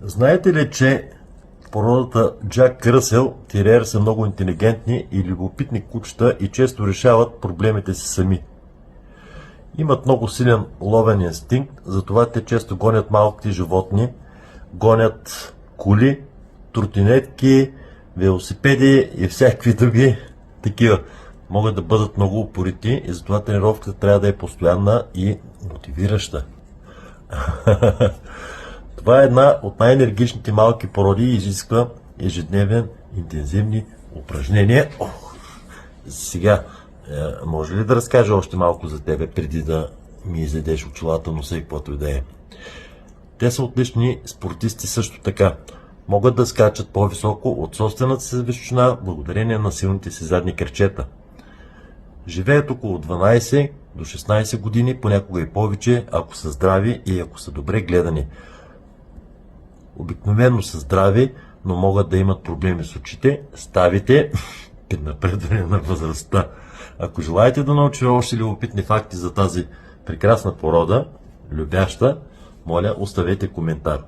Знаете ли, че породата Джак Ръсел териер са много интелигентни и любопитни кучета и често решават проблемите си сами. Имат много силен ловен инстинкт, затова те често гонят малките животни, гонят коли, тротинетки, велосипеди и всякакви други такива. Могат да бъдат много упорити и затова тренировката трябва да е постоянна и мотивираща. Това е една от най-енергичните малки породи и изисква ежедневен интензивни упражнения. Сега, може ли да разкажа още малко за тебе, преди да ми изедеш очилата, носа и каквото и да е? Те са отлични спортисти също така. Могат да скачат по-високо от собствената си височина, благодарение на силните си задни крачета. Живеят около 12 до 16 години, понякога и повече, ако са здрави и ако са добре гледани. Обикновено са здрави, но могат да имат проблеми с очите, ставите при напредване на възрастта. Ако желаете да научите още любопитни факти за тази прекрасна порода, любяща, моля, оставете коментар.